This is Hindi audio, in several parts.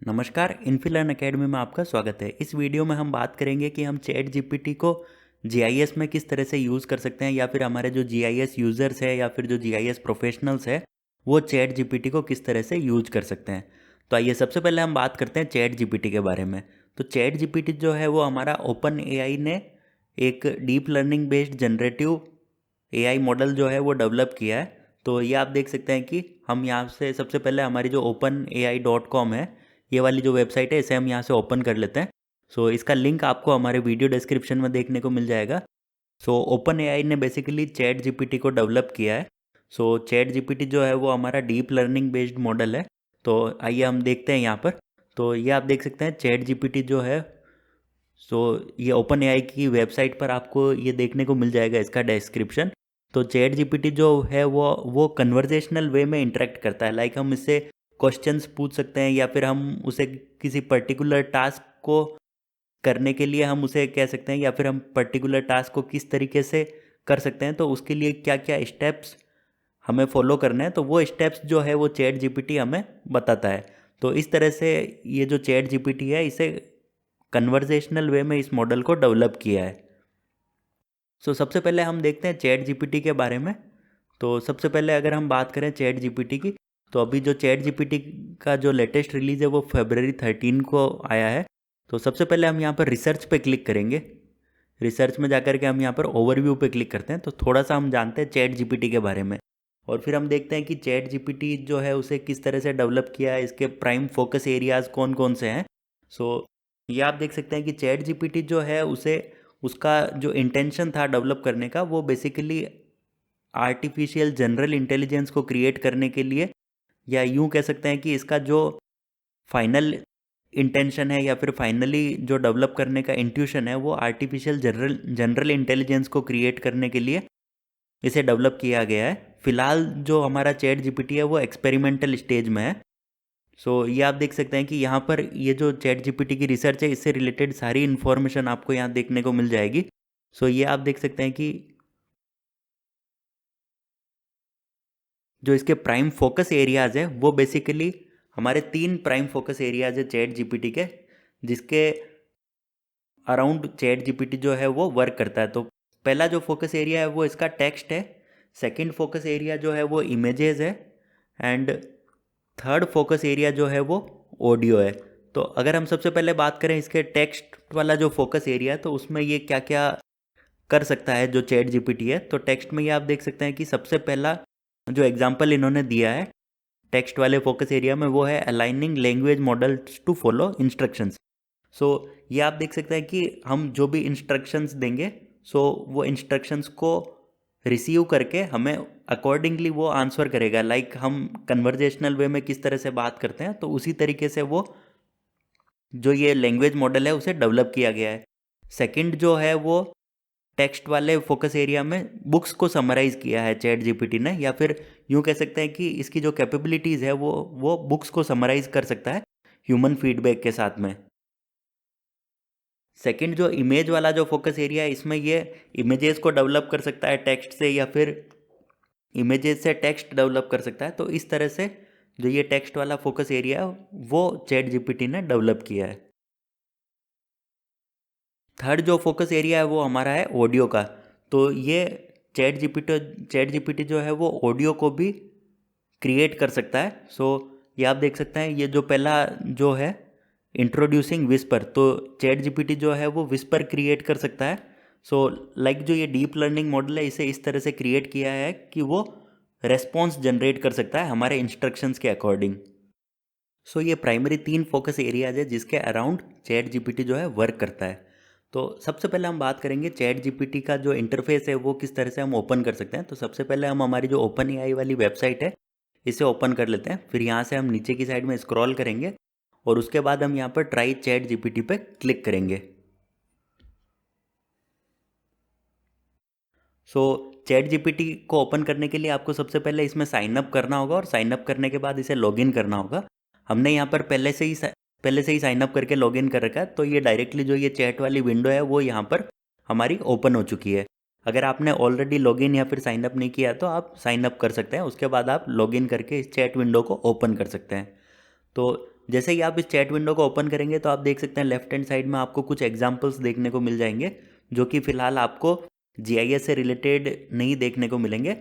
नमस्कार, इन्फिलर्न अकेडमी में आपका स्वागत है। इस वीडियो में हम बात करेंगे कि हम चैट जीपीटी को जीआईएस में किस तरह से यूज़ कर सकते हैं, या फिर हमारे जो जीआईएस यूज़र्स है या फिर जो जीआईएस प्रोफेशनल्स है वो चैट जीपीटी को किस तरह से यूज कर सकते हैं। तो आइए सबसे पहले हम बात करते हैं चैट जीपीटी के बारे में। तो चैट जीपीटी जो है वो हमारा ओपन एआई ने एक deep learning based generative AI model जो है वो डेवलप किया है। तो ये आप देख सकते हैं कि हम यहाँ से सबसे पहले हमारी जो openai.com है, ये वाली जो वेबसाइट है, इसे हम यहाँ से ओपन कर लेते हैं। सो इसका लिंक आपको हमारे वीडियो डिस्क्रिप्शन में देखने को मिल जाएगा। सो ओपन एआई ने बेसिकली चैट जीपीटी को डेवलप किया है। सो चैट जीपीटी जो है वो हमारा डीप लर्निंग बेस्ड मॉडल है। तो आइए हम देखते हैं यहाँ पर। तो ये आप देख सकते हैं चैट जीपीटी जो है, सो ये ओपन एआई की वेबसाइट पर आपको ये देखने को मिल जाएगा इसका डिस्क्रिप्शन। तो चैट जीपीटी जो है वो कन्वर्जेशनल वे में इंटरेक्ट करता है। लाइक हम इससे क्वेश्चंस पूछ सकते हैं, या फिर हम उसे किसी पर्टिकुलर टास्क को करने के लिए हम उसे कह सकते हैं, या फिर हम पर्टिकुलर टास्क को किस तरीके से कर सकते हैं, तो उसके लिए क्या क्या स्टेप्स हमें फॉलो करना है, तो वो स्टेप्स जो है वो चैट जीपीटी हमें बताता है। तो इस तरह से ये जो चैट जीपीटी है, इसे कन्वर्जेशनल वे में इस मॉडल को डेवलप किया है। सो सबसे पहले हम देखते हैं चैट जीपीटी के बारे में। तो सबसे पहले अगर हम बात करें चैट जीपीटी की, तो अभी जो चैट जीपीटी का जो लेटेस्ट रिलीज़ है वो February 13 को आया है। तो सबसे पहले हम यहाँ पर रिसर्च पे क्लिक करेंगे। रिसर्च में जाकर के हम यहाँ पर ओवरव्यू पे क्लिक करते हैं, तो थोड़ा सा हम जानते हैं चैट जीपीटी के बारे में। और फिर हम देखते हैं कि चैट जीपीटी जो है उसे किस तरह से डेवलप किया है, इसके प्राइम फोकस एरियाज़ कौन कौन से हैं। सो ये आप देख सकते हैं कि चैट जीपीटी जो है उसे उसका जो इंटेंशन था डेवलप करने का, वो बेसिकली आर्टिफिशियल जनरल इंटेलिजेंस को क्रिएट करने के लिए, या यूं कह सकते हैं कि इसका जो फाइनल इंटेंशन है या फिर फाइनली जो डेवलप करने का इंट्यूशन है, वो आर्टिफिशियल जनरल इंटेलिजेंस को क्रिएट करने के लिए इसे डेवलप किया गया है। फिलहाल जो हमारा चैट जीपीटी है वो एक्सपेरिमेंटल स्टेज में है। सो ये आप देख सकते हैं कि यहाँ पर ये जो चैट जीपीटी की रिसर्च है, इससे रिलेटेड सारी इन्फॉर्मेशन आपको यहाँ देखने को मिल जाएगी। सो ये आप देख सकते हैं कि जो इसके प्राइम फोकस एरियाज़ है वो बेसिकली हमारे 3 प्राइम फोकस एरियाज़ है चैट जीपीटी के, जिसके अराउंड चैट जीपीटी जो है वो वर्क करता है। तो पहला जो फोकस एरिया है वो इसका टेक्स्ट है, सेकंड फोकस एरिया जो है वो इमेजेस है, एंड थर्ड फोकस एरिया जो है वो ऑडियो है। तो अगर हम सबसे पहले बात करें इसके टेक्स्ट वाला जो फोकस एरिया है, तो उसमें ये क्या क्या कर सकता है जो चैट जीपीटी है। तो टेक्स्ट में ये आप देख सकते हैं कि सबसे पहला जो एग्जाम्पल इन्होंने दिया है टेक्स्ट वाले फोकस एरिया में, वो है aligning language models to follow instructions. So ये आप देख सकते हैं कि हम जो भी इंस्ट्रक्शंस देंगे, सो वो इंस्ट्रक्शंस को रिसीव करके हमें अकॉर्डिंगली वो आंसर करेगा। लाइक हम कन्वर्जेशनल वे में किस तरह से बात करते हैं, तो उसी तरीके से वो जो ये लैंग्वेज मॉडल है उसे डेवलप किया गया है। सेकंड जो है वो टेक्स्ट वाले फोकस एरिया में बुक्स को समराइज किया है चैट जीपीटी ने, या फिर यूँ कह सकते हैं कि इसकी जो कैपेबिलिटीज़ है वो बुक्स को समराइज कर सकता है ह्यूमन फीडबैक के साथ में। सेकंड जो इमेज वाला जो फोकस एरिया है, इसमें ये इमेजेस को डेवलप कर सकता है टेक्स्ट से, या फिर इमेजेस से टेक्स्ट डेवलप कर सकता है। तो इस तरह से जो ये टेक्स्ट वाला फोकस एरिया है वो चैट जीपीटी ने डेवलप किया है। थर्ड जो फोकस एरिया है वो हमारा है ऑडियो का। तो ये चैट जीपीटी जो है वो ऑडियो को भी क्रिएट कर सकता है। सो ये आप देख सकते हैं, ये जो पहला जो है इंट्रोड्यूसिंग विस्पर, तो चैट जीपीटी जो है वो विस्पर क्रिएट कर सकता है। सो लाइक जो ये डीप लर्निंग मॉडल है, इसे इस तरह से क्रिएट किया है कि वो रेस्पॉन्स जनरेट कर सकता है हमारे इंस्ट्रक्शंस के अकॉर्डिंग। सो ये प्राइमरी 3 फोकस एरियाज है जिसके अराउंड चैट जीपीटी जो है वर्क करता है। तो सबसे पहले हम बात करेंगे चैट जीपीटी का जो इंटरफेस है वो किस तरह से हम ओपन कर सकते हैं। तो सबसे पहले हम हमारी जो ओपन एआई वाली वेबसाइट है इसे ओपन कर लेते हैं। फिर यहाँ से हम नीचे की साइड में स्क्रॉल करेंगे, और उसके बाद हम यहाँ पर ट्राई चैट जीपीटी पे क्लिक करेंगे। सो चैट जीपीटी को ओपन करने के लिए आपको सबसे पहले इसमें साइन अप करना होगा, और साइन अप करने के बाद इसे लॉगिन करना होगा। हमने यहाँ पर पहले से ही साइन अप करके लॉगिन कर रखा है, तो ये डायरेक्टली जो ये चैट वाली विंडो है वो यहाँ पर हमारी ओपन हो चुकी है। अगर आपने ऑलरेडी लॉगिन या फिर साइन अप नहीं किया तो आप साइन अप कर सकते हैं, उसके बाद आप लॉगिन करके इस चैट विंडो को ओपन कर सकते हैं। तो जैसे ही आप इस चैट विंडो को ओपन करेंगे तो आप देख सकते हैं लेफ्ट हैंड साइड में आपको कुछ एग्जांपल्स देखने को मिल जाएंगे, जो कि फ़िलहाल आपको जीआईएस से रिलेटेड नहीं देखने को मिलेंगे,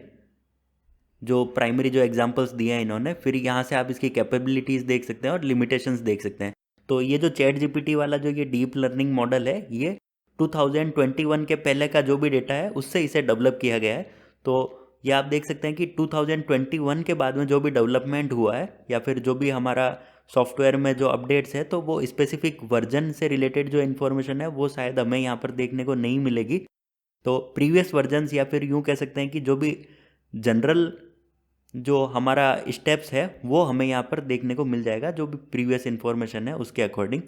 जो प्राइमरी जो एग्जांपल्स दिए हैं इन्होंने। फिर यहाँ से आप इसकी कैपेबिलिटीज़ देख सकते हैं और लिमिटेशंस देख सकते हैं। तो ये जो चैट जीपीटी वाला जो ये डीप लर्निंग मॉडल है, ये 2021 के पहले का जो भी डेटा है उससे इसे डेवलप किया गया है। तो ये आप देख सकते हैं कि 2021 के बाद में जो भी डेवलपमेंट हुआ है या फिर जो भी हमारा सॉफ्टवेयर में जो अपडेट्स है, तो वो स्पेसिफिक वर्जन से रिलेटेड जो इन्फॉर्मेशन है वो शायद हमें यहाँ पर देखने को नहीं मिलेगी। तो प्रीवियस वर्जन्स या फिर यूँ कह सकते हैं कि जो भी जनरल जो हमारा स्टेप्स है वो हमें यहाँ पर देखने को मिल जाएगा, जो भी प्रीवियस इन्फॉर्मेशन है उसके अकॉर्डिंग।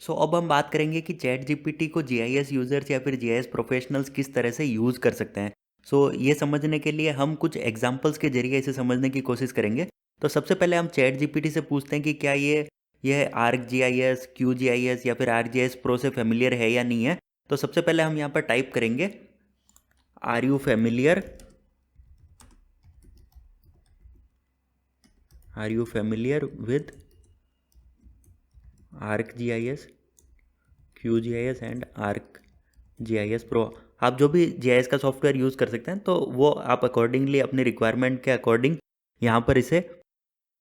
सो अब हम बात करेंगे कि चैट जीपीटी को जीआईएस यूज़र्स या फिर जीआईएस प्रोफेशनल्स किस तरह से यूज़ कर सकते हैं। सो ये समझने के लिए हम कुछ एग्जांपल्स के जरिए इसे समझने की कोशिश करेंगे। तो सबसे पहले हम चैट जीपीटी से पूछते हैं कि क्या यह आर्क जीआईएस, क्यू जीआईएस या फिर आर्क जीआईएस प्रो से फेमिलियर है या नहीं है। तो सबसे पहले हम यहाँ पर टाइप करेंगे are you familiar, are you familiar with ArcGIS, QGIS and ArcGIS Pro। आप जो भी GIS का सॉफ्टवेयर यूज़ कर सकते हैं, तो वो आप अकॉर्डिंगली अपनी रिक्वायरमेंट के अकॉर्डिंग यहाँ पर इसे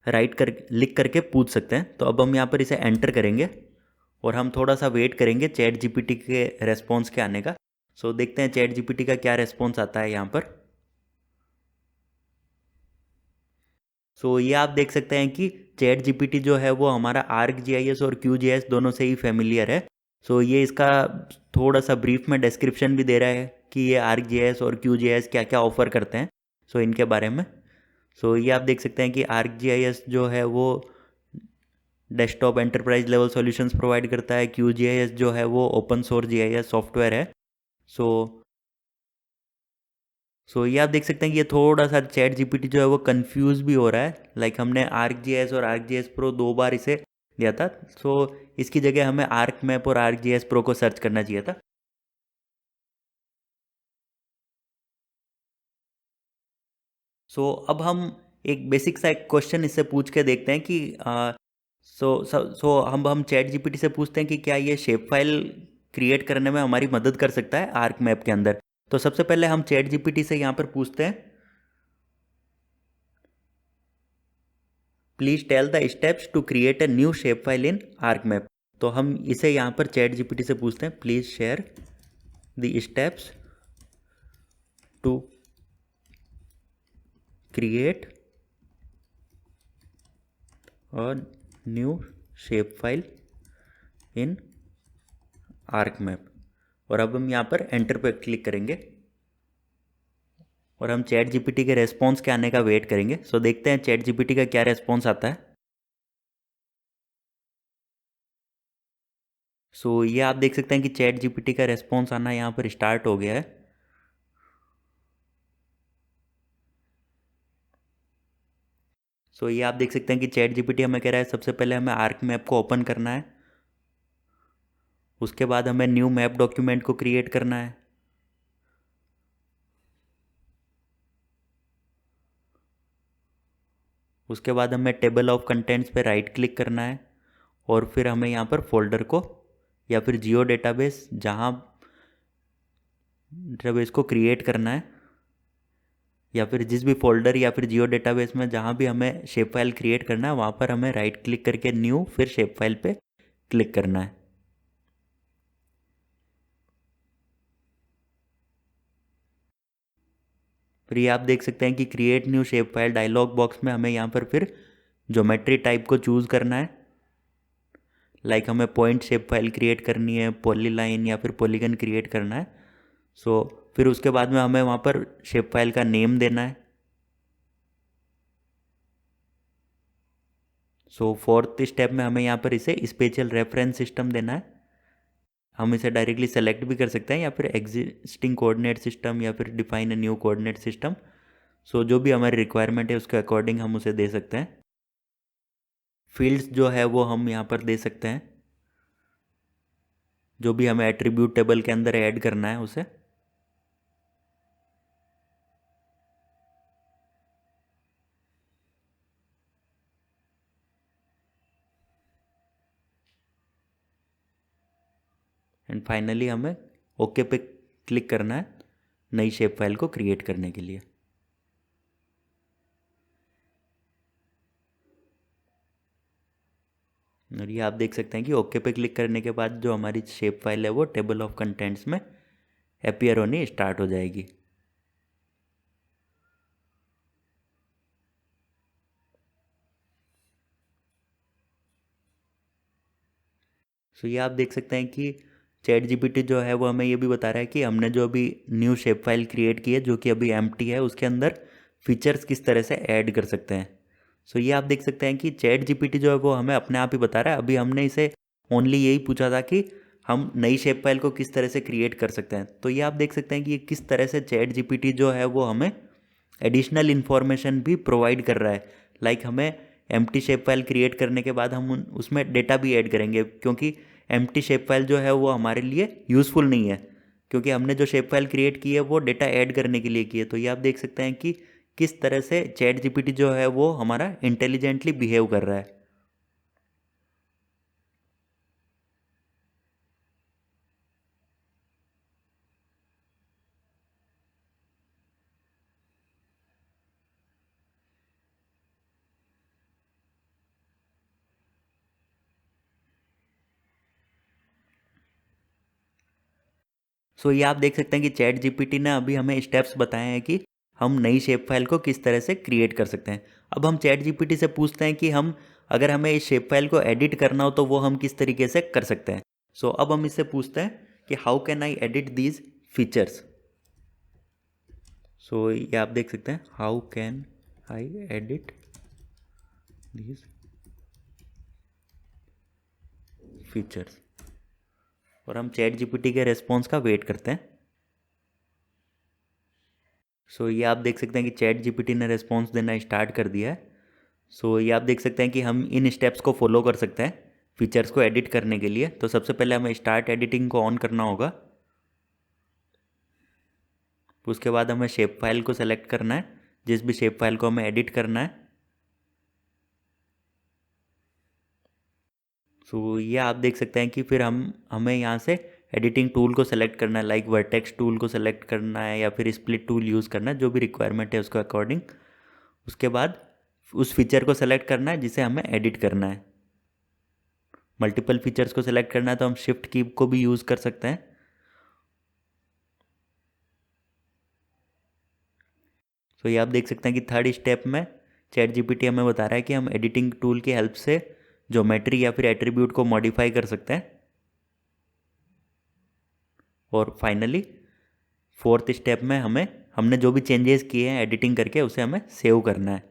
लिख करके पूछ सकते हैं। तो अब हम यहाँ पर इसे एंटर करेंगे और हम थोड़ा सा वेट करेंगे चैट जीपीटी के रेस्पॉन्स के आने का। सो देखते हैं चैट जीपीटी का क्या रेस्पॉन्स आता है यहाँ पर। सो ये आप देख सकते हैं कि चैट जीपीटी जो है वो हमारा ArcGIS और QGIS दोनों से ही फेमिलियर है। सो ये इसका थोड़ा सा ब्रीफ में डिस्क्रिप्शन भी दे रहा है कि ये ArcGIS और QGIS क्या क्या ऑफ़र करते हैं, सो इनके बारे में। सो ये आप देख सकते हैं कि ArcGIS जो है वो desktop enterprise level solutions provide करता है, QGIS जो है वो ओपन सोर्स GIS सॉफ्टवेयर है। सो ये आप देख सकते हैं कि ये थोड़ा सा चैट जीपीटी जो है वो कंफ्यूज भी हो रहा है। लाइक हमने ArcGIS और ArcGIS Pro 2 बार इसे दिया था, सो इसकी जगह हमें ArcMap और ArcGIS Pro को सर्च करना चाहिए था। सो अब हम एक बेसिक सा एक क्वेश्चन इससे पूछ के देखते हैं कि हम चैट जीपीटी से पूछते हैं कि क्या ये शेप फाइल क्रिएट करने में हमारी मदद कर सकता है ArcMap के अंदर। तो सबसे पहले हम चैट जीपीटी से यहाँ पर पूछते हैं please tell the steps to create a new shapefile in ArcMap। तो हम इसे यहाँ पर चैट जीपीटी से पूछते हैं please share the steps to create a new shapefile in ArcMap। और अब हम यहाँ पर एंटर पर क्लिक करेंगे और हम चैट जीपीटी के रेस्पॉन्स के आने का वेट करेंगे। सो देखते हैं चैट जीपीटी का क्या रेस्पॉन्स आता है। सो ये आप देख सकते हैं कि चैट जीपीटी का रेस्पॉन्स आना यहाँ पर स्टार्ट हो गया है। सो ये आप देख सकते हैं कि चैट जीपीटी हमें कह रहा है सबसे पहले हमें ArcMap को ओपन करना है, उसके बाद हमें न्यू मैप डॉक्यूमेंट को क्रिएट करना है, उसके बाद हमें टेबल ऑफ कंटेंट्स पे राइट क्लिक करना है और फिर हमें यहाँ पर फोल्डर को या फिर जियो डेटाबेस जहाँ डेटाबेस को क्रिएट करना है, या फिर जिस भी फोल्डर या फिर जियो डेटाबेस में जहाँ भी हमें शेप फाइल क्रिएट करना है वहाँ पर हमें राइट क्लिक करके न्यू फिर शेप फाइल पे क्लिक करना है। फिर ये आप देख सकते हैं कि create new shape file dialog box में हमें यहाँ पर फिर ज्योमेट्री टाइप को चूज़ करना है। लाइक हमें पॉइंट शेप फाइल क्रिएट करनी है, पॉलीलाइन या फिर पॉलीगन क्रिएट करना है। सो फिर उसके बाद में हमें वहाँ पर शेप फाइल का नेम देना है। सो फोर्थ स्टेप में हमें यहाँ पर इसे स्पेशल रेफरेंस सिस्टम देना है। हम इसे डायरेक्टली सेलेक्ट भी कर सकते हैं या फिर एग्जिस्टिंग कोऑर्डिनेट सिस्टम या फिर define a new coordinate system. So जो भी हमारी रिक्वायरमेंट है उसके अकॉर्डिंग हम उसे दे सकते हैं। फील्ड्स जो है वो हम यहाँ पर दे सकते हैं, जो भी हमें एट्रीब्यूट टेबल के अंदर ऐड करना है उसे। एंड फाइनली हमें ओके पे क्लिक करना है नई शेप फाइल को क्रिएट करने के लिए। और ये आप देख सकते हैं कि ओके पे क्लिक करने के बाद जो हमारी शेप फाइल है वो टेबल ऑफ कंटेंट्स में अपीयर होनी स्टार्ट हो जाएगी। सो ये आप देख सकते हैं कि चैट जीपीटी जो है वो हमें ये भी बता रहा है कि हमने जो अभी न्यू शेप फाइल क्रिएट की है जो कि अभी एम्प्टी है उसके अंदर फीचर्स किस तरह से ऐड कर सकते हैं। सो ये आप देख सकते हैं कि चैट जीपीटी जो है वो हमें अपने आप ही बता रहा है। अभी हमने इसे ओनली यही पूछा था कि हम नई शेप फाइल को किस तरह से क्रिएट कर सकते हैं। तो ये आप देख सकते हैं कि ये किस तरह से चैट जीपीटी जो है वो हमें एडिशनल इन्फॉर्मेशन भी प्रोवाइड कर रहा है। लाइक हमें एम्प्टी शेप फाइल क्रिएट करने के बाद हम उसमें डेटा भी ऐड करेंगे, क्योंकि एम्प्टी शेप फाइल जो है वो हमारे लिए यूज़फुल नहीं है, क्योंकि हमने जो शेप फाइल क्रिएट की है वो डेटा ऐड करने के लिए की है। तो ये आप देख सकते हैं कि किस तरह से चैट जीपीटी जो है वो हमारा इंटेलिजेंटली बिहेव कर रहा है। सो ये आप देख सकते हैं कि चैट जीपीटी ने अभी हमें स्टेप्स बताए हैं कि हम नई शेप फाइल को किस तरह से क्रिएट कर सकते हैं। अब हम चैट जीपीटी से पूछते हैं कि हम अगर हमें इस शेप फाइल को एडिट करना हो तो वो हम किस तरीके से कर सकते हैं। सो अब हम इससे पूछते हैं कि how can I edit these features. So ये आप देख सकते हैं how can I edit these features, और हम चैट जीपीटी के रेस्पॉन्स का वेट करते हैं। सो ये आप देख सकते हैं कि चैट जीपीटी ने रेस्पॉन्स देना स्टार्ट कर दिया है। सो ये आप देख सकते हैं कि हम इन स्टेप्स को फॉलो कर सकते हैं फीचर्स को एडिट करने के लिए। तो सबसे पहले हमें स्टार्ट एडिटिंग को ऑन करना होगा। उसके बाद हमें शेप फाइल को सेलेक्ट करना है, जिस भी शेप फाइल को हमें एडिट करना है। सो ये आप देख सकते हैं कि फिर हमें यहाँ से एडिटिंग टूल को सेलेक्ट करना है, लाइक वर्टेक्स टूल को सेलेक्ट करना है या फिर स्प्लिट टूल यूज़ करना है, जो भी रिक्वायरमेंट है उसके अकॉर्डिंग। उसके बाद उस फीचर को सेलेक्ट करना है जिसे हमें एडिट करना है। मल्टीपल फीचर्स को सेलेक्ट करना है तो हम शिफ्ट की को भी यूज़ कर सकते हैं। तो ये आप देख सकते हैं कि थर्ड स्टेप में चैट जीपीटी हमें बता रहा है कि हम एडिटिंग टूल की हेल्प से ज्योमेट्री या फिर एट्रीब्यूट को मॉडिफाई कर सकते हैं। और फाइनली फोर्थ स्टेप में हमने जो भी चेंजेस किए हैं एडिटिंग करके उसे हमें सेव करना है।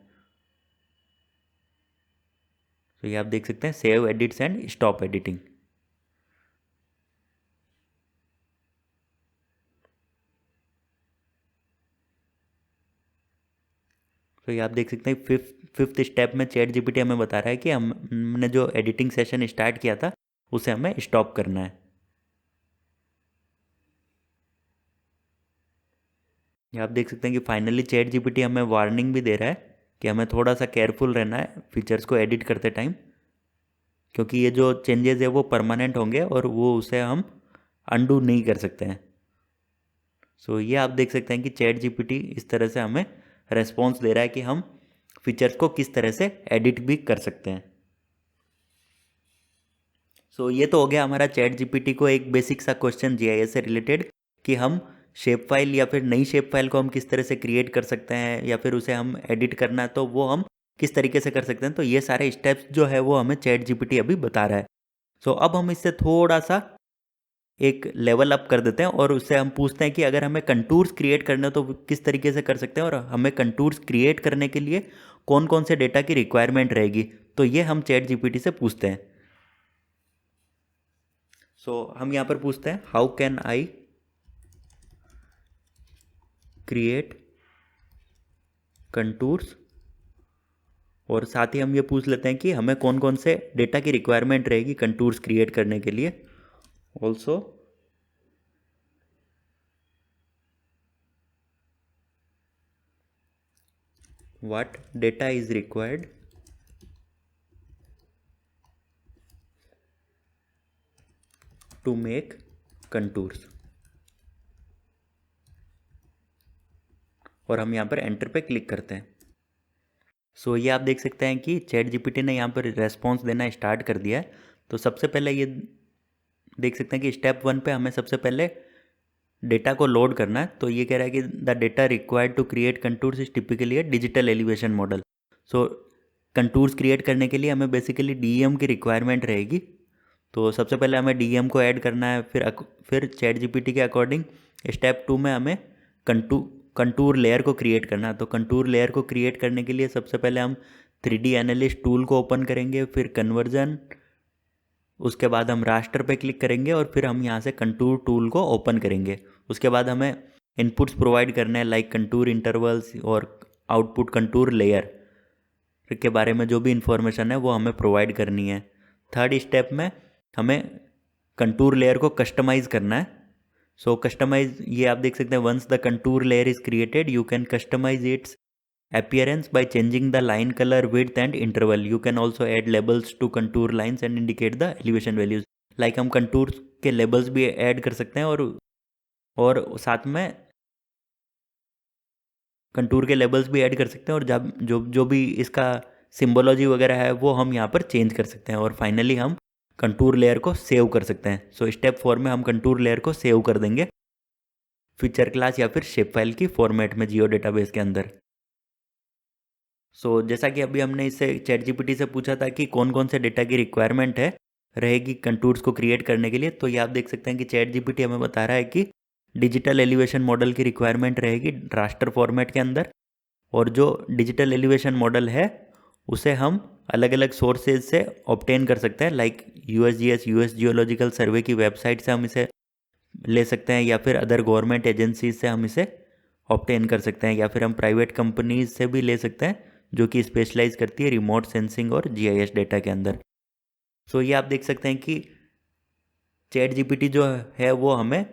तो ये आप देख सकते हैं save edits and stop editing. तो ये आप देख सकते हैं फिफ्थ स्टेप में चैट जीपीटी हमें बता रहा है कि हमने जो एडिटिंग सेशन स्टार्ट किया था उसे हमें स्टॉप करना है। ये आप देख सकते हैं कि फाइनली चैट जीपीटी हमें वार्निंग भी दे रहा है कि हमें थोड़ा सा केयरफुल रहना है फीचर्स को एडिट करते टाइम, क्योंकि ये जो चेंजेस है वो परमानेंट होंगे और वो उसे हम अनडू नहीं कर सकते हैं। सो ये आप देख सकते हैं कि चैट जीपीटी इस तरह से हमें रेस्पॉन्स दे रहा है कि हम फीचर्स को किस तरह से एडिट भी कर सकते हैं। सो ये तो हो गया हमारा चैट जीपीटी को एक बेसिक सा क्वेश्चन जीआईएस से रिलेटेड कि हम शेप फाइल या फिर नई शेप फाइल को हम किस तरह से क्रिएट कर सकते हैं या फिर उसे हम एडिट करना है तो वो हम किस तरीके से कर सकते हैं। तो ये सारे स्टेप्स जो है वो हमें चैट जीपीटी अभी बता रहा है। सो अब हम इससे थोड़ा सा एक लेवल अप कर देते हैं और उससे हम पूछते हैं कि अगर हमें कंटूर्स क्रिएट करना है तो किस तरीके से कर सकते हैं और हमें कंटूर्स क्रिएट करने के लिए कौन कौन से डेटा की रिक्वायरमेंट रहेगी। तो ये हम चैट जीपीटी से पूछते हैं। सो हम यहाँ पर पूछते हैं how can I create contours, और साथ ही हम ये पूछ लेते हैं कि हमें कौन कौन से डेटा की रिक्वायरमेंट रहेगी कंटूर्स क्रिएट करने के लिए। Also what data is required to make contours, और हम यहाँ पर एंटर पे क्लिक करते हैं। सो ये आप देख सकते हैं कि चैट जीपीटी ने यहाँ पर रेस्पॉन्स देना स्टार्ट कर दिया है। तो सबसे पहले ये देख सकते हैं कि स्टेप 1 पे हमें सबसे पहले डेटा को लोड करना है। तो ये कह रहा है कि the data required to create contours is typically a digital elevation model. So contours create करने के लिए हमें बेसिकली डीईएम की रिक्वायरमेंट रहेगी। तो सबसे पहले हमें डीईएम को ऐड करना है। फिर चैट जीपीटी के अकॉर्डिंग स्टेप 2 में हमें कंटूर लेयर को क्रिएट करना है। तो कंटूर लेयर को क्रिएट करने के लिए सबसे पहले हम 3D एनालिस्ट टूल को ओपन करेंगे, फिर कन्वर्जन, उसके बाद हम रास्टर पे क्लिक करेंगे और फिर हम यहाँ से कंटूर टूल को ओपन करेंगे। उसके बाद हमें इनपुट्स प्रोवाइड करने हैं लाइक कंटूर इंटरवल्स और आउटपुट कंटूर लेयर के बारे में जो भी इंफॉर्मेशन है वो हमें प्रोवाइड करनी है। थर्ड स्टेप में हमें कंटूर लेयर को कस्टमाइज करना है। सो कस्टमाइज, ये आप देख सकते हैं, once the contour layer is created you can customise its appearance by changing the line color, width and interval. You can also add labels to contour lines and indicate the elevation values. Like हम कंटूर के लेबल्स भी ऐड कर सकते हैं और साथ में कंटूर के लेबल्स भी ऐड कर सकते हैं, और जब जो भी इसका सिम्बोलॉजी वगैरह है वो हम यहाँ पर चेंज कर सकते हैं। और फाइनली हम कंटूर लेयर को सेव कर सकते हैं। सो स्टेप 4 में हम कंटूर लेयर को सेव कर देंगे फीचर क्लास या फिर शेप फाइल की फॉर्मेट में जियो डेटाबेस के अंदर। सो जैसा कि अभी हमने इससे चैट जीपीटी से पूछा था कि कौन कौन से डेटा की रिक्वायरमेंट है रहेगी कंटूर्स को क्रिएट करने के लिए, तो ये आप देख सकते हैं कि चैट जीपीटी हमें बता रहा है कि डिजिटल एलिवेशन मॉडल की रिक्वायरमेंट रहेगी रास्टर फॉर्मेट के अंदर। और जो डिजिटल एलिवेशन मॉडल है उसे हम अलग अलग सोर्सेज से ऑब्टेन कर सकते हैं, लाइक यूएसजीएस, यूएस जियोलॉजिकल सर्वे की वेबसाइट से हम इसे ले सकते हैं, या फिर अदर गवर्नमेंट एजेंसीज से हम इसे ऑब्टेन कर सकते हैं, या फिर हम प्राइवेट कंपनीज से भी ले सकते हैं जो कि स्पेशलाइज करती है रिमोट सेंसिंग और जीआईएस डेटा के अंदर। सो ये आप देख सकते हैं कि चैट जीपीटी जो है वो हमें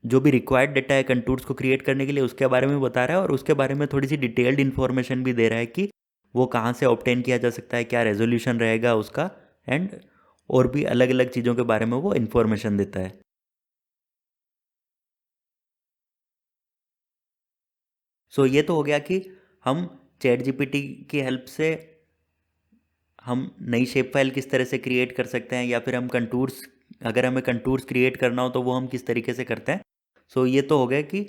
जो भी रिक्वायर्ड डेटा है कंटूर्स को क्रिएट करने के लिए उसके बारे में बता रहा है, और उसके बारे में थोड़ी सी डिटेल्ड इन्फॉर्मेशन भी दे रहा है कि वो कहाँ से ऑब्टेन किया जा सकता है, क्या रेजोल्यूशन रहेगा उसका, एंड और भी अलग अलग चीज़ों के बारे में वो इन्फॉर्मेशन देता है। सो ये तो हो गया कि हम चैट जीपीटी की हेल्प से हम नई शेप फाइल किस तरह से क्रिएट कर सकते हैं, या फिर हम कंटूर्स, अगर हमें कंटूर्स क्रिएट करना हो तो वो हम किस तरीके से करते हैं। सो ये तो हो गया कि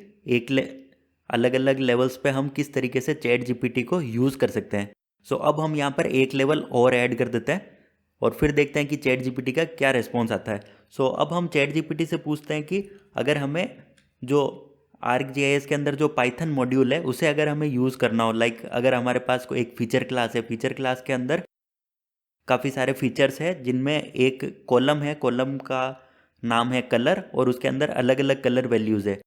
अलग अलग लेवल्स पे हम किस तरीके से चैट जीपीटी को यूज़ कर सकते हैं। सो अब हम यहाँ पर एक लेवल और ऐड कर देते हैं और फिर देखते हैं कि चैट जीपीटी का क्या रिस्पॉन्स आता है। सो अब हम चैट जीपीटी से पूछते हैं कि अगर हमें जो ArcGIS के अंदर जो पाइथन मॉड्यूल है उसे अगर हमें यूज़ करना हो, लाइक अगर हमारे पास कोई एक फीचर क्लास है, फीचर क्लास के अंदर काफ़ी सारे फीचर्स हैं जिनमें एक कॉलम है, कॉलम का नाम है कलर, और उसके अंदर अलग अलग कलर वैल्यूज़ है,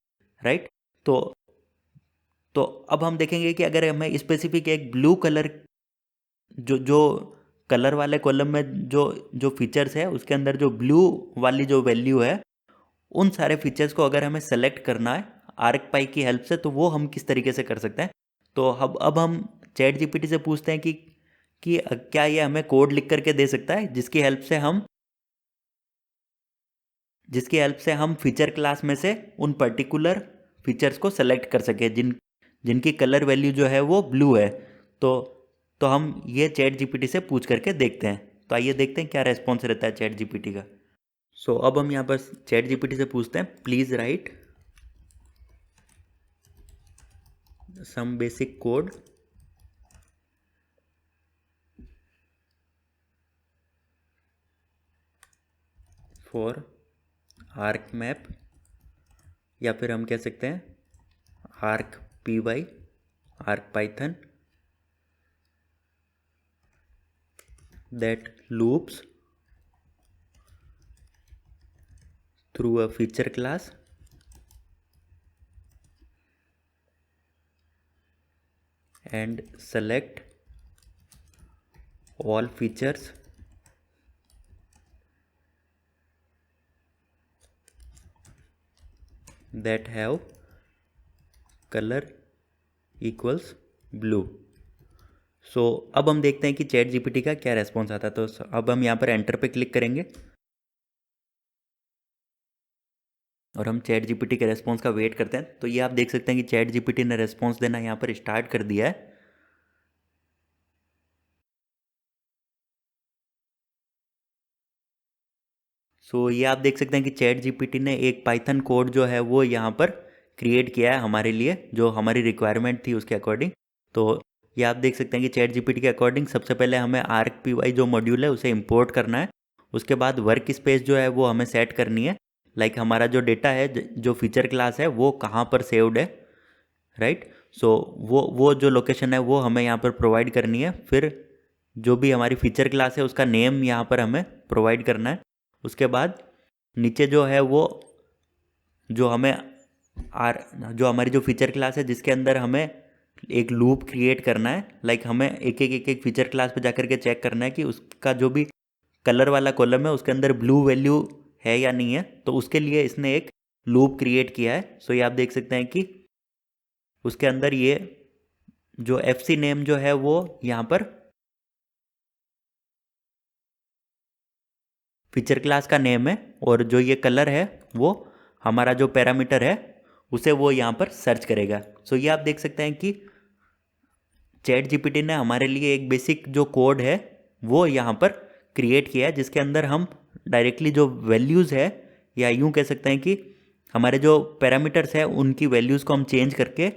राइट। तो अब हम देखेंगे कि अगर हमें स्पेसिफिक एक ब्लू कलर, जो कलर वाले कॉलम में जो जो फीचर्स है उसके अंदर जो ब्लू वाली जो वैल्यू है, उन सारे फीचर्स को अगर हमें सेलेक्ट करना है ArcPy की हेल्प से, तो वो हम किस तरीके से कर सकते हैं। तो अब हम चैट जीपीटी से पूछते हैं कि क्या ये हमें कोड लिख करके दे सकता है जिसकी हेल्प से हम फीचर क्लास में से उन पर्टिकुलर फीचर्स को सेलेक्ट कर सके जिनकी कलर वैल्यू जो है वो ब्लू है। तो हम ये चैट जीपीटी से पूछ करके देखते हैं। तो आइए देखते हैं क्या रेस्पॉन्स रहता है चैट जीपीटी का। सो अब हम यहाँ पर चैट जीपीटी से पूछते हैं, please write some basic code for ArcMap, या फिर हम कह सकते हैं ArcPy, Arc Python that loops through a feature class and select all features that have color equals blue। सो अब हम देखते हैं कि चैट जीपीटी का क्या रेस्पॉन्स आता है। तो अब हम यहाँ पर एंटर पे क्लिक करेंगे और हम चैट जीपीटी के रेस्पॉन्स का वेट करते हैं। तो ये आप देख सकते हैं कि चैट जीपीटी ने रेस्पॉन्स देना यहाँ पर स्टार्ट कर दिया है। सो ये आप देख सकते हैं कि चैट जीपीटी ने एक पाइथन कोड जो है वो यहाँ पर क्रिएट किया है हमारे लिए, जो हमारी रिक्वायरमेंट थी उसके अकॉर्डिंग। तो ये आप देख सकते हैं कि चैट जीपीटी के अकॉर्डिंग सबसे पहले हमें ArcPy जो मॉड्यूल है उसे इंपोर्ट करना है। उसके बाद वर्क स्पेस जो है वो हमें सेट करनी है, लाइक हमारा जो डेटा है, जो फीचर क्लास है वो कहाँ पर सेव्ड है, राइट। सो वो जो लोकेशन है वो हमें यहाँ पर प्रोवाइड करनी है। फिर जो भी हमारी फीचर क्लास है उसका नेम यहाँ पर हमें प्रोवाइड करना है। उसके बाद नीचे जो है वो जो हमें जो हमारी जो फीचर क्लास है जिसके अंदर हमें एक लूप क्रिएट करना है, लाइक हमें एक एक फीचर क्लास पे जाकर के चेक करना है कि उसका जो भी कलर वाला कॉलम है उसके अंदर ब्लू वैल्यू है या नहीं है। तो उसके लिए इसने एक लूप क्रिएट किया है। सो ये आप देख सकते हैं कि उसके अंदर ये जो FC नेम जो है वो यहाँ पर फीचर क्लास का नेम है, और जो ये कलर है वो हमारा जो पैरामीटर है उसे वो यहाँ पर सर्च करेगा। सो ये आप देख सकते हैं कि चैट जीपीटी ने हमारे लिए एक बेसिक जो कोड है वो यहाँ पर क्रिएट किया है, जिसके अंदर हम डायरेक्टली जो वैल्यूज़ है, या यूँ कह सकते हैं कि हमारे जो पैरामीटर्स है उनकी वैल्यूज़ को हम चेंज करके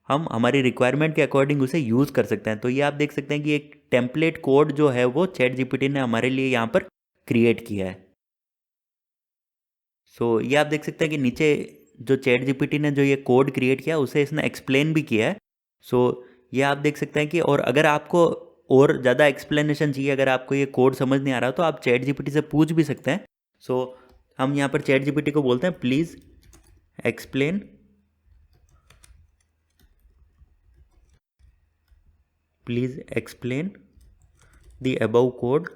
हम हमारी रिक्वायरमेंट के अकॉर्डिंग उसे यूज़ कर सकते हैं। तो ये आप देख सकते हैं कि एक टेम्पलेट कोड जो है वो चैट जीपीटी ने हमारे लिए यहाँ पर क्रिएट किया है। सो ये आप देख सकते हैं कि नीचे जो चैट जीपीटी ने जो ये कोड क्रिएट किया उसे इसने एक्सप्लेन भी किया है। सो ये आप देख सकते हैं कि, और अगर आपको और ज़्यादा एक्सप्लेनेशन चाहिए, अगर आपको ये कोड समझ नहीं आ रहा तो आप चैट जीपीटी से पूछ भी सकते हैं। सो हम यहाँ पर चैट जीपीटी को बोलते हैं please explain the above code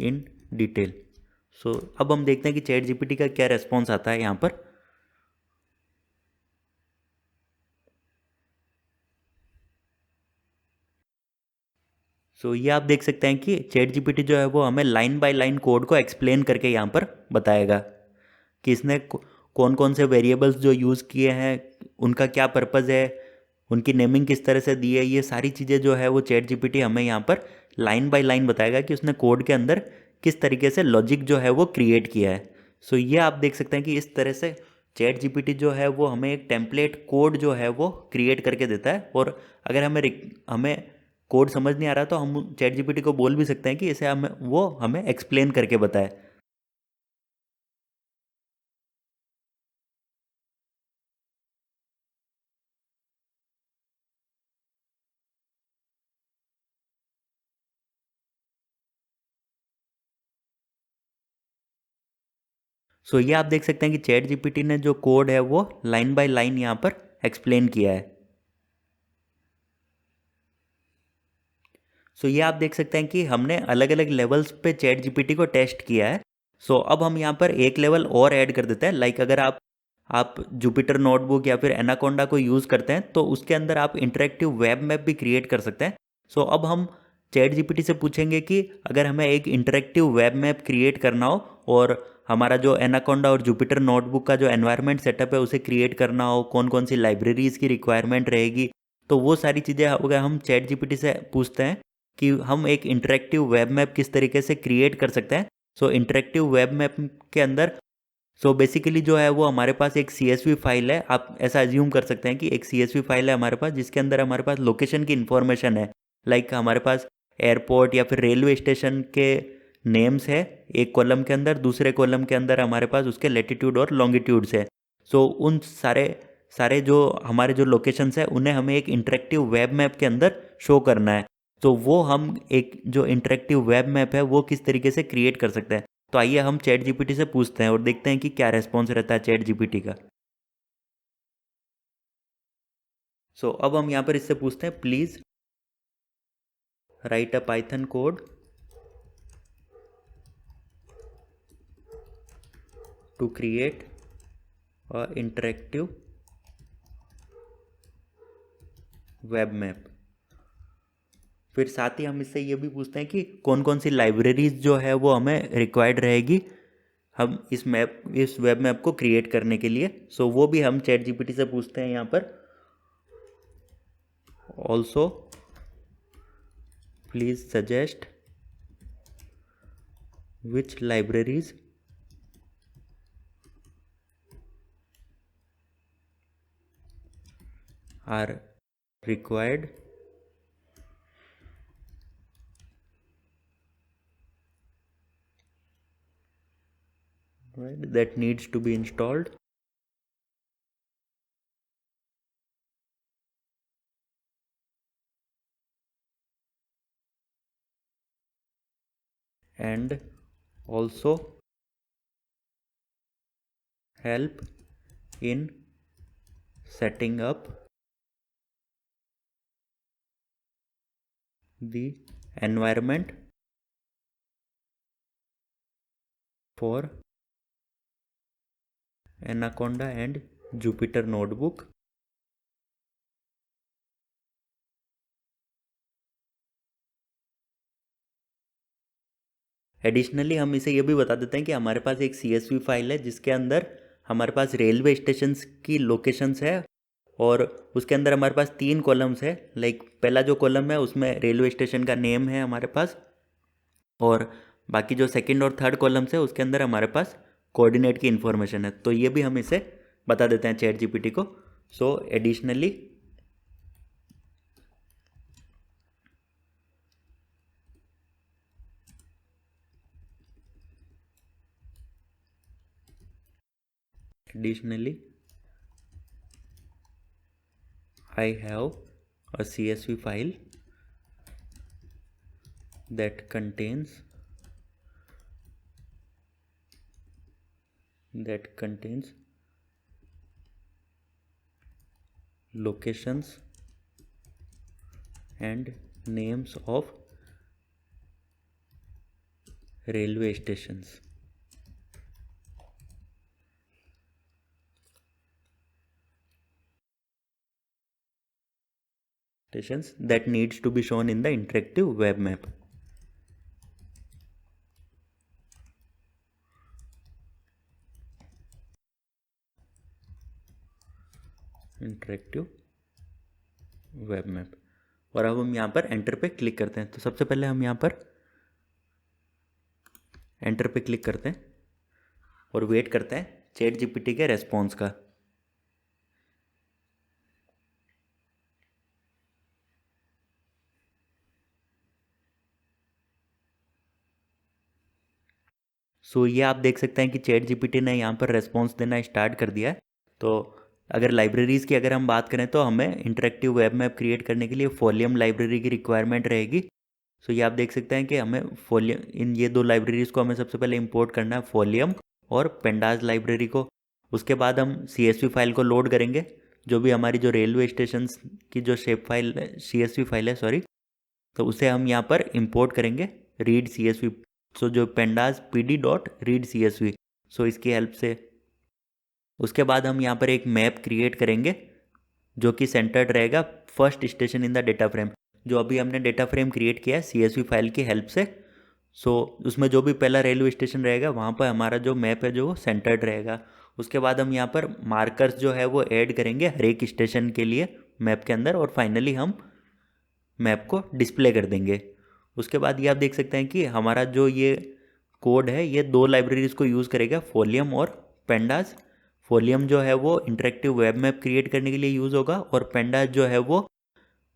in detail. So अब हम देखते हैं कि चैट जीपीटी का क्या रेस्पॉन्स आता है यहाँ पर। सो ये आप देख सकते हैं कि चैट जीपीटी जो है वो हमें लाइन बाय लाइन कोड को एक्सप्लेन करके यहाँ पर बताएगा कि इसने कौन कौन से वेरिएबल्स जो यूज़ किए हैं, उनका क्या पर्पज़ है, उनकी नेमिंग किस तरह से दी है। ये सारी चीज़ें जो है वो चैट जीपीटी हमें यहाँ पर लाइन बाय लाइन बताएगा कि उसने कोड के अंदर किस तरीके से लॉजिक जो है वो क्रिएट किया है। सो ये आप देख सकते हैं कि इस तरह से चैट जीपीटी जो है वो हमें एक टेम्पलेट कोड जो है वो क्रिएट करके देता है। और अगर हमें कोड समझ नहीं आ रहा तो हम चैट जीपीटी को बोल भी सकते हैं कि इसे हमें एक्सप्लेन करके बताए। सो ये आप देख सकते हैं कि चैट जीपीटी ने जो कोड है वो लाइन बाय लाइन यहाँ पर एक्सप्लेन किया है। सो ये आप देख सकते हैं कि हमने अलग अलग लेवल्स पे चैट जीपीटी को टेस्ट किया है। सो अब हम यहाँ पर एक लेवल और ऐड कर देते हैं, लाइक अगर आप जुपिटर नोटबुक या फिर एनाकोंडा को यूज़ करते हैं तो उसके अंदर आप इंटरेक्टिव वेब मैप भी क्रिएट कर सकते हैं। सो अब हम चैट जीपीटी से पूछेंगे कि अगर हमें एक इंटरेक्टिव वेब मैप क्रिएट करना हो और हमारा जो एनाकोंडा और जुपिटर नोटबुक का जो एनवायरनमेंट सेटअप है उसे क्रिएट करना हो, कौन कौन सी लाइब्रेरीज़ की रिक्वायरमेंट रहेगी, तो वो सारी चीज़ें अगर हम चैट जीपीटी से पूछते हैं कि हम एक इंटरेक्टिव वेब मैप किस तरीके से क्रिएट कर सकते हैं। सो इंटरेक्टिव वेब मैप के अंदर बेसिकली जो है वो हमारे पास एक CSV फाइल है। आप ऐसा अज्यूम कर सकते हैं कि एक CSV फाइल है हमारे पास, जिसके अंदर हमारे पास लोकेशन की इन्फॉर्मेशन है, लाइक हमारे पास एयरपोर्ट या फिर रेलवे स्टेशन के नेम्स है एक कॉलम के अंदर, दूसरे कॉलम के अंदर हमारे पास उसके लेटीट्यूड और लॉन्गिट्यूड्स है। सो उन सारे जो हमारे जो लोकेशंस है उन्हें हमें एक इंटरेक्टिव वेब मैप के अंदर शो करना है। तो वो हम एक जो इंटरेक्टिव वेब मैप है वो किस तरीके से क्रिएट कर सकते हैं। तो आइए हम चैट जीपीटी से पूछते हैं और देखते हैं कि क्या रेस्पॉन्स रहता है चैट जीपीटी का। सो अब हम यहाँ पर इससे पूछते हैं please write a Python code to create a interactive web map. फिर साथ ही हम इससे ये भी पूछते हैं कि कौन कौन सी लाइब्रेरीज जो है वो हमें रिक्वायर्ड रहेगी हम इस वेब मैप को क्रिएट करने के लिए। सो वो भी हम चैट जीपीटी से पूछते हैं यहाँ पर, also please suggest which libraries are required that needs to be installed and also help in setting up the environment for Anaconda and Jupyter Notebook. Additionally हम इसे ये भी बता देते हैं कि हमारे पास एक CSV फाइल है जिसके अंदर हमारे पास रेलवे स्टेशंस की लोकेशंस है और उसके अंदर हमारे पास 3 कॉलम्स है। लाइक पहला जो कॉलम है उसमें रेलवे स्टेशन का नेम है हमारे पास, और बाकी जो सेकंड और थर्ड कॉलम्स है उसके अंदर हमारे पास कोऑर्डिनेट की इन्फॉर्मेशन है। तो ये भी हम इसे बता देते हैं चैट जीपीटी को। सो additionally I have a CSV file that contains locations and names of railway stations that needs to be shown in the interactive web map. Interactive web map. और अब हम यहाँ पर एंटर पे क्लिक करते हैं। तो सबसे पहले हम यहाँ पर एंटर पे क्लिक करते हैं और वेट करते हैं चैट जीपीटी के रेस्पॉन्स का। सो ये आप देख सकते हैं कि चैट जीपीटी ने यहाँ पर रेस्पॉन्स देना स्टार्ट कर दिया है। तो अगर लाइब्रेरीज़ की अगर हम बात करें तो हमें इंटरेक्टिव वेब मैप क्रिएट करने के लिए फोलियम लाइब्रेरी की रिक्वायरमेंट रहेगी। सो ये आप देख सकते हैं कि हमें फोलियम, इन ये 2 लाइब्रेरीज़ को हमें सबसे पहले इंपोर्ट करना है, फोलियम और पेंडाज लाइब्रेरी को। उसके बाद हम CSV फाइल को लोड करेंगे, जो भी हमारी जो रेलवे स्टेशन की जो शेप फाइल CSV फाइल है सॉरी, तो उसे हम यहाँ पर इंपोर्ट करेंगे रीड CSV। सो जो पेंडाज pd.read CSV, सो इसकी हेल्प से। उसके बाद हम यहाँ पर एक मैप क्रिएट करेंगे जो कि सेंटर्ड रहेगा first station in the data frame. जो अभी हमने डेटा फ्रेम क्रिएट किया है CSV फाइल की हेल्प से। सो उसमें जो भी पहला रेलवे स्टेशन रहेगा वहाँ पर हमारा जो मैप है जो वो सेंटर्ड रहेगा। उसके बाद हम यहाँ पर मार्कर्स जो है वो ऐड करेंगे हर एक स्टेशन के लिए मैप के अंदर, और फाइनली हम मैप को डिस्प्ले कर देंगे। उसके बाद ये आप देख सकते हैं कि हमारा जो ये कोड है ये 2 लाइब्रेरीज को यूज़ करेगा, फोलियम और पेंडाज। फोलियम जो है वो इंटरेक्टिव वेब मैप क्रिएट करने के लिए यूज़ होगा, और पेंडाज जो है वो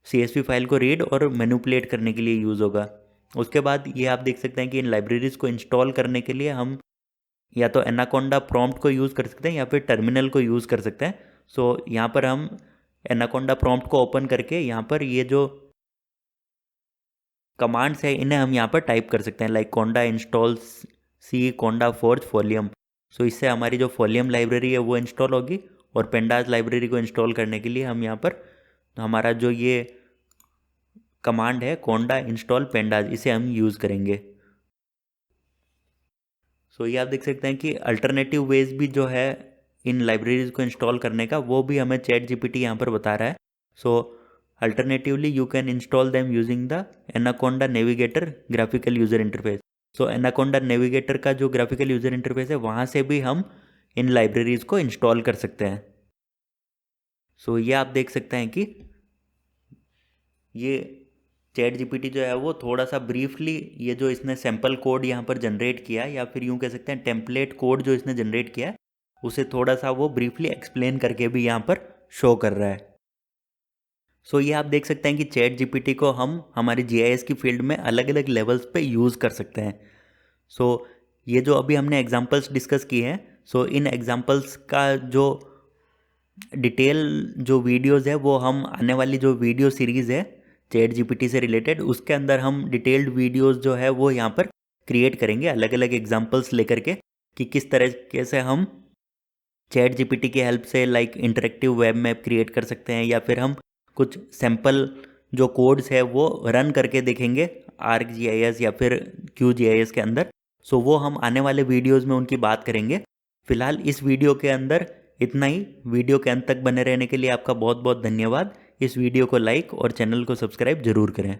CSV फाइल को रीड और मैनिपुलेट करने के लिए यूज़ होगा। उसके बाद ये आप देख सकते हैं कि इन लाइब्रेरीज को इंस्टॉल करने के लिए हम या तो एनाकोंडा प्रॉम्प्ट को यूज़ कर सकते हैं या फिर टर्मिनल को यूज़ कर सकते हैं। सो यहाँ पर हम एनाकोंडा प्रॉम्प्ट को ओपन करके यहाँ पर ये जो कमांड्स है इन्हें हम यहाँ पर टाइप कर सकते हैं, लाइक कोंडा इंस्टॉल सी कोंडा फोर्ज फोलियम। सो इससे हमारी जो फोलियम लाइब्रेरी है वो इंस्टॉल होगी, और पेंडाज लाइब्रेरी को इंस्टॉल करने के लिए हम यहाँ पर हमारा जो ये कमांड है कोंडा इंस्टॉल पेंडाज, इसे हम यूज़ करेंगे। सो ये आप देख सकते हैं कि अल्टरनेटिव वेज भी जो है इन लाइब्रेरीज को इंस्टॉल करने का, वो भी हमें चैट जीपीटी यहाँ पर बता रहा है। So alternatively you can install them using the Anaconda Navigator graphical user interface. So Anaconda Navigator का जो ग्राफिकल यूज़र इंटरफेस है वहाँ से भी हम इन लाइब्रेरीज़ को इंस्टॉल कर सकते हैं। सो ये आप देख सकते हैं कि ये चैट जीपीटी जो है वो थोड़ा सा ब्रीफली ये जो इसने सैम्पल कोड यहाँ पर जनरेट किया या फिर यूँ कह सकते हैं टेम्पलेट कोड जो इसने जनरेट किया है उसे थोड़ा सा वो ब्रीफली एक्सप्लेन करके भी यहाँ पर शो कर रहा है। सो ये आप देख सकते हैं कि चैट जीपीटी को हम हमारी जीआईएस की फील्ड में अलग अलग लेवल्स पे यूज़ कर सकते हैं। सो ये जो अभी हमने एग्जांपल्स डिस्कस किए हैं, सो इन एग्जांपल्स का जो डिटेल जो वीडियोस है वो हम आने वाली जो वीडियो सीरीज़ है चैट जीपीटी से रिलेटेड उसके अंदर हम डिटेल्ड वीडियोस जो है वो यहाँ पर क्रिएट करेंगे अलग अलग एग्जांपल्स लेकर के कि किस तरीके से हम चैट जीपीटी की हेल्प से like interactive web map create कर सकते हैं या फिर हम कुछ सैम्पल जो कोड्स है वो रन करके देखेंगे ArcGIS या फिर QGIS के अंदर। सो वो हम आने वाले वीडियोस में उनकी बात करेंगे। फिलहाल इस वीडियो के अंदर इतना ही। वीडियो के अंत तक बने रहने के लिए आपका बहुत बहुत धन्यवाद। इस वीडियो को लाइक और चैनल को सब्सक्राइब जरूर करें।